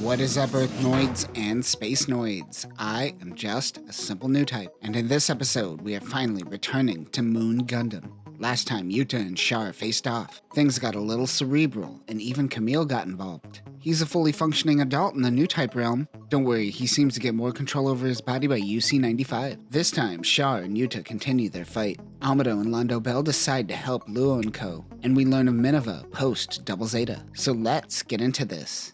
What is up, Earthnoids and Spacenoids? I am just a simple Newtype, and in this episode, we are finally returning to Moon Gundam. Last time, Yuta and Char faced off. Things got a little cerebral, and even Camille got involved. He's a fully functioning adult in the Newtype realm. Don't worry, he seems to get more control over his body by UC-95. This time, Char and Yuta continue their fight. Amado and Londo Bell decide to help Luo and Co., and we learn of Mineva post Double Zeta. So let's get into this.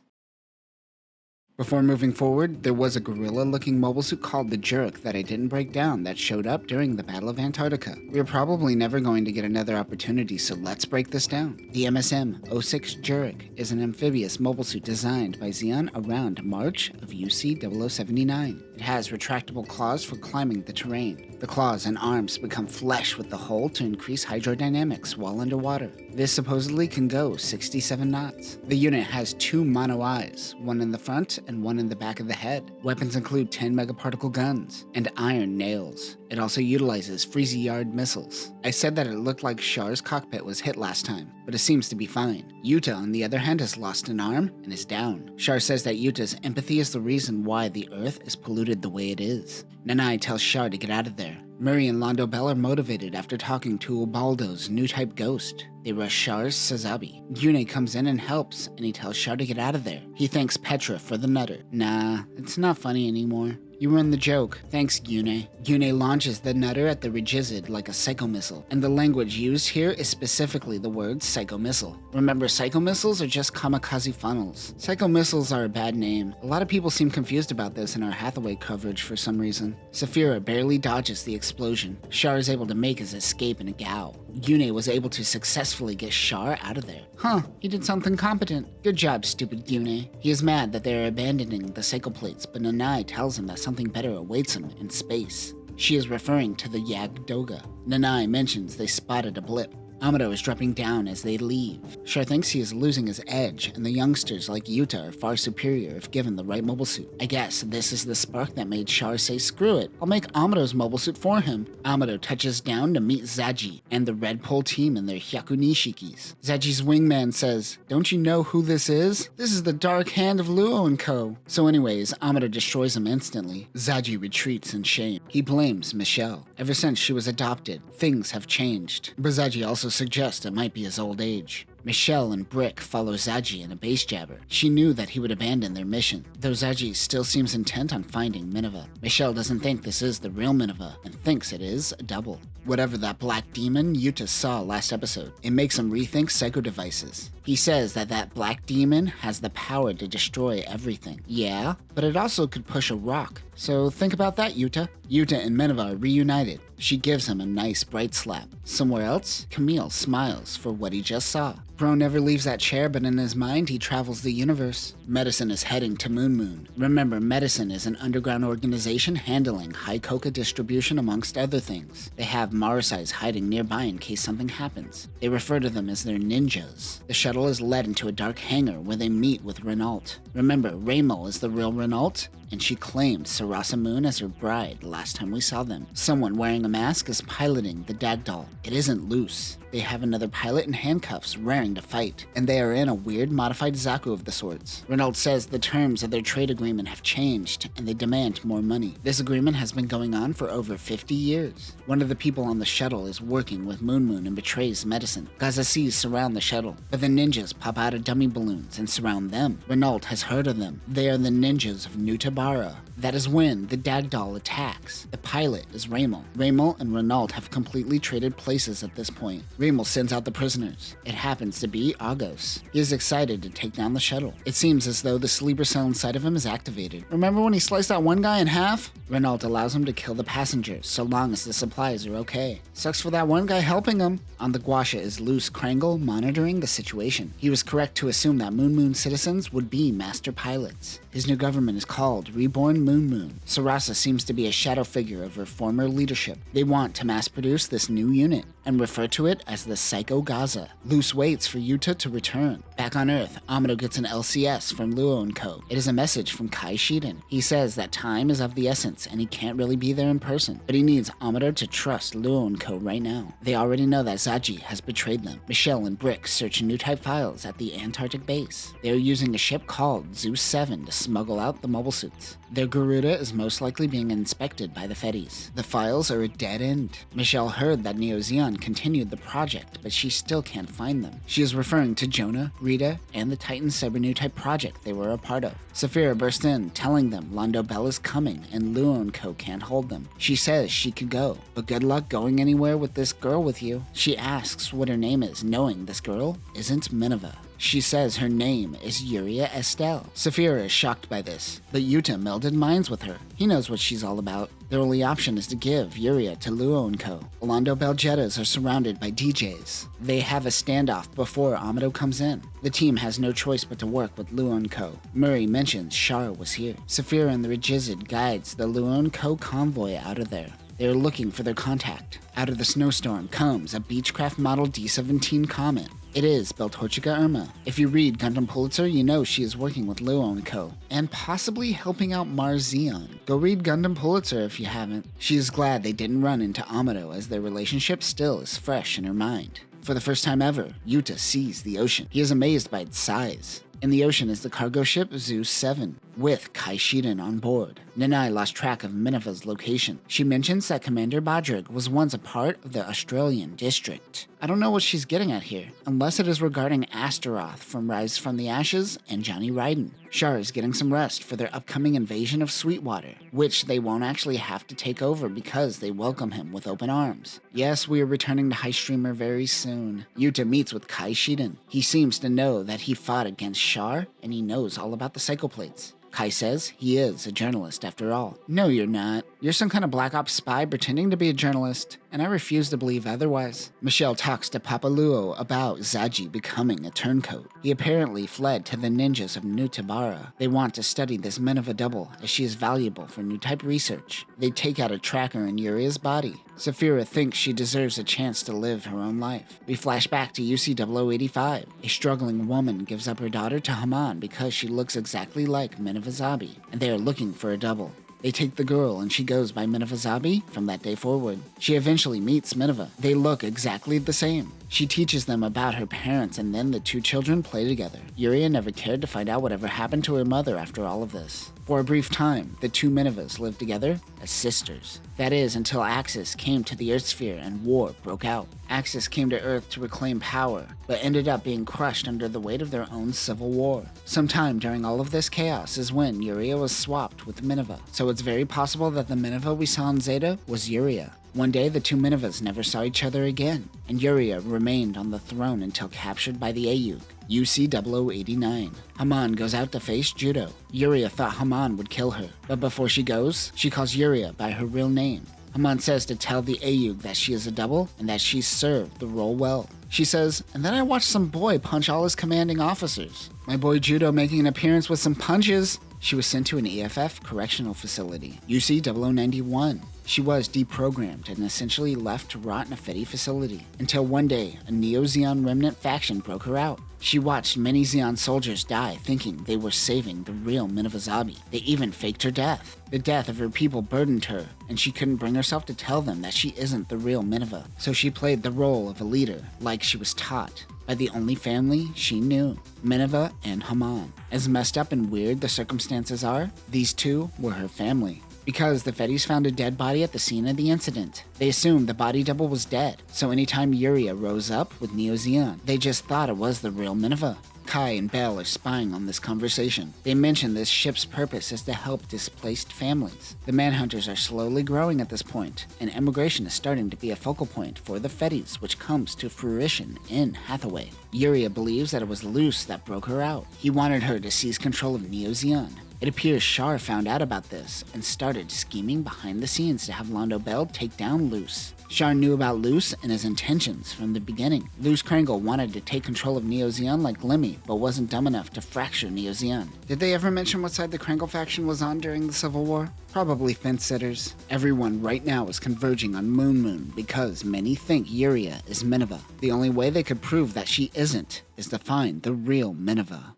Before moving forward, there was a gorilla-looking mobile suit called the Jurich that I didn't break down that showed up during the Battle of Antarctica. We're probably never going to get another opportunity, so let's break this down. The MSM-06 Jurich is an amphibious mobile suit designed by Zeon around March of UC-0079. It has retractable claws for climbing the terrain. The claws and arms become flesh with the hull to increase hydrodynamics while underwater. This supposedly can go 67 knots. The unit has two mono eyes, one in the front and one in the back of the head. Weapons include 10 megaparticle guns and iron nails. It also utilizes Freezy-Yard missiles. I said that it looked like Char's cockpit was hit last time, but it seems to be fine. Yuta, on the other hand, has lost an arm and is down. Char says that Yuta's empathy is the reason why the Earth is polluted the way it is. Nanai tells Char to get out of there. Murray and Londo Bell are motivated after talking to Ubaldo's Newtype ghost. They rush Char's Sazabi. Yune comes in and helps, and he tells Char to get out of there. He thanks Petra for the nutter. Nah, it's not funny anymore. You ruined the joke. Thanks, Yune. Yune launches the nutter at the Regizid like a psychomissile, and the language used here is specifically the word psychomissile. Remember, psychomissiles are just kamikaze funnels. Psychomissiles are a bad name. A lot of people seem confused about this in our Hathaway coverage for some reason. Saphira barely dodges the explosion. Char is able to make his escape in a Gao. Yune was able to successfully get Char out of there. Huh, he did something competent. Good job, stupid Yune. He is mad that they are abandoning the psychoplates, but Nanai tells him that something better awaits him in space. She is referring to the Yagdoga. Nanai mentions they spotted a blip. Amado is dropping down as they leave. Char thinks he is losing his edge, and the youngsters like Yuta are far superior if given the right mobile suit. I guess this is the spark that made Char say screw it, I'll make Amado's mobile suit for him. Amado touches down to meet Zaji and the Red Pole team in their Hyakunishikis. Zaji's wingman says, "Don't you know who this is? This is the Dark Hand of Luo and Co." So anyways, Amado destroys him instantly. Zaji retreats in shame. He blames Michelle. Ever since she was adopted, things have changed. But Zaji also suggests it might be his old age. Michelle and Brick follow Zaji in a base jabber. She knew that he would abandon their mission, though Zaji still seems intent on finding Mineva. Michelle doesn't think this is the real Mineva and thinks it is a double. Whatever that black demon Yuta saw last episode, it makes him rethink psycho devices. He says that that black demon has the power to destroy everything. Yeah, but it also could push a rock. So think about that, Yuta. Yuta and Mineva are reunited. She gives him a nice bright slap. Somewhere else, Camille smiles for what he just saw. Bro never leaves that chair, but in his mind, he travels the universe. Medicine is heading to Moon. Remember, Medicine is an underground organization handling high coca distribution amongst other things. They have Marasais hiding nearby in case something happens. They refer to them as their ninjas. The shuttle is led into a dark hangar where they meet with Renault. Remember, Raymel is the real Renault, and she claimed Sarasa Moon as her bride last time we saw them. Someone wearing a mask is piloting the Dagdoll. It isn't loose. They have another pilot in handcuffs raring to fight, and they are in a weird modified Zaku of the sorts. Renault says the terms of their trade agreement have changed, and they demand more money. This agreement has been going on for over 50 years. One of the people on the shuttle is working with Moon and betrays Medicine. Gazassis surround the shuttle, but the ninjas pop out of dummy balloons and surround them. Renault has heard of them. They are the ninjas of Nutabara. That is when the Dagdoll attacks. The pilot is Raymel. Raymel and Renault have completely traded places at this point. Raymel sends out the prisoners. It happens to be Agos. He is excited to take down the shuttle. It seems as though the sleeper cell inside of him is activated. Remember when he sliced that one guy in half? Renault allows him to kill the passengers, so long as the supplies are okay. Sucks for that one guy helping him. On the Guasha is Luce Krangle monitoring the situation. He was correct to assume that Moon citizens would be master pilots. His new government is called Reborn Moon. Sarasa seems to be a shadow figure of her former leadership. They want to mass-produce this new unit and refer to it as the Psycho Gaza. Luce waits for Yuta to return. Back on Earth, Amado gets an LCS from Luo & Co. It is a message from Kai Shiden. He says that time is of the essence and he can't really be there in person, but he needs Amado to trust Luo & Co. right now. They already know that Zaji has betrayed them. Michelle and Brick search Newtype files at the Antarctic base. They are using a ship called Zeus 7 to smuggle out the mobile suits. Their Garuda is most likely being inspected by the Fetties. The files are a dead end. Michelle heard that Neo Zeon continued the project, but she still can't find them. She is referring to Jonah, Rita, and the Titan Cyber-Newtype project they were a part of. Saphira bursts in, telling them Londo Bell is coming and Luo & Co. can't hold them. She says she could go, but good luck going anywhere with this girl with you. She asks what her name is, knowing this girl isn't Mineva. She says her name is Yuria Estelle. Saphira is shocked by this, but Yuta melded minds with her. He knows what she's all about. Their only option is to give Yuria to Luo & Co. Londo Bell Jettas are surrounded by DJs. They have a standoff before Amado comes in. The team has no choice but to work with Luo & Co. Murray mentions Shar was here. Saphira and the Regizid guides the Luo & Co. convoy out of there. They are looking for their contact. Out of the snowstorm comes a Beechcraft Model D-17 Comet. It is Beltorchica Irma. If you read Gundam Pulitzer, you know she is working with Luo & Co. and possibly helping out Mars Zeon. Go read Gundam Pulitzer if you haven't. She is glad they didn't run into Amado as their relationship still is fresh in her mind. For the first time ever, Yuta sees the ocean. He is amazed by its size. In the ocean is the cargo ship Zeus 7, with Kai Shiden on board. Nanai lost track of Mineva's location. She mentions that Commander Badrig was once a part of the Australian district. I don't know what she's getting at here, unless it is regarding Astaroth from Rise from the Ashes and Johnny Raiden. Shar is getting some rest for their upcoming invasion of Sweetwater, which they won't actually have to take over because they welcome him with open arms. Yes, we are returning to High Streamer very soon. Yuta meets with Kai Shiden. He seems to know that he fought against Shar, and he knows all about the psychoplates. Kai says he is a journalist after all. No, you're not. You're some kind of Black Ops spy pretending to be a journalist, and I refuse to believe otherwise. Michelle talks to Papa Luo about Zaji becoming a turncoat. He apparently fled to the ninjas of New Tabara. They want to study this Mineva double, as she is valuable for Newtype research. They take out a tracker in Yuria's body. Saphira thinks she deserves a chance to live her own life. We flash back to UC 0085. A struggling woman gives up her daughter to Haman because she looks exactly like Mineva Zabi, and they are looking for a double. They take the girl and she goes by Mineva Zabi from that day forward. She eventually meets Mineva. They look exactly the same. She teaches them about her parents and then the two children play together. Yuria never cared to find out whatever happened to her mother after all of this. For a brief time, the two Minevas lived together as sisters. That is, until Axis came to the Earth sphere and war broke out. Axis came to Earth to reclaim power, but ended up being crushed under the weight of their own civil war. Sometime during all of this chaos is when Yuria was swapped with Mineva, so it's very possible that the Mineva we saw in Zeta was Yuria. One day, the two Minevas never saw each other again, and Yuria remained on the throne until captured by the Ayuk, UC 0089. Haman goes out to face Judo. Yuria thought Haman would kill her, but before she goes, she calls Yuria by her real name. Haman says to tell the Ayuk that she is a double and that she served the role well. She says, and then I watched some boy punch all his commanding officers. My boy Judo making an appearance with some punches. She was sent to an EFF correctional facility, UC 0091. She was deprogrammed and essentially left to rot in a Fetty facility, until one day a Neo-Zeon remnant faction broke her out. She watched many Zeon soldiers die thinking they were saving the real Mineva Zabi. They even faked her death. The death of her people burdened her, and she couldn't bring herself to tell them that she isn't the real Mineva. So she played the role of a leader, like she was taught, by the only family she knew, Mineva and Haman. As messed up and weird the circumstances are, these two were her family. Because the Fetties found a dead body at the scene of the incident, they assumed the body double was dead, so anytime Yuria rose up with Neo Zeon, they just thought it was the real Mineva. Kai and Bell are spying on this conversation. They mention this ship's purpose is to help displaced families. The Manhunters are slowly growing at this point, and immigration is starting to be a focal point for the Fetties, which comes to fruition in Hathaway. Yuria believes that it was Luce that broke her out. He wanted her to seize control of Neo Zeon. It appears Shar found out about this and started scheming behind the scenes to have Londo Bell take down Luce. Char knew about Luce and his intentions from the beginning. Luce Krangle wanted to take control of Neo Zeon like Glimmy, but wasn't dumb enough to fracture Neo Zeon. Did they ever mention what side the Krangle faction was on during the Civil War? Probably fence sitters. Everyone right now is converging on Moon because many think Yuria is Mineva. The only way they could prove that she isn't is to find the real Mineva.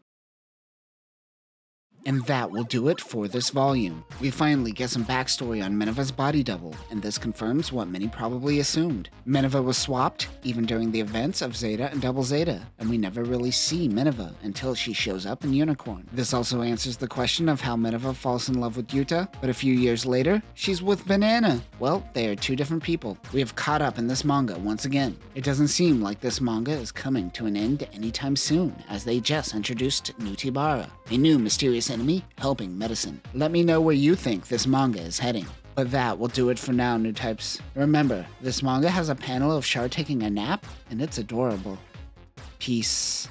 And that will do it for this volume. We finally get some backstory on Mineva's body double, and this confirms what many probably assumed. Mineva was swapped, even during the events of Zeta and Double Zeta, and we never really see Mineva until she shows up in Unicorn. This also answers the question of how Mineva falls in love with Yuta, but a few years later, she's with Banana. Well, they are two different people. We have caught up in this manga once again. It doesn't seem like this manga is coming to an end anytime soon, as they just introduced Newtype, a new mysterious enemy helping medicine. Let me know where you think this manga is heading. But that will do it for now, Newtypes. Remember, this manga has a panel of Char taking a nap, and it's adorable. Peace.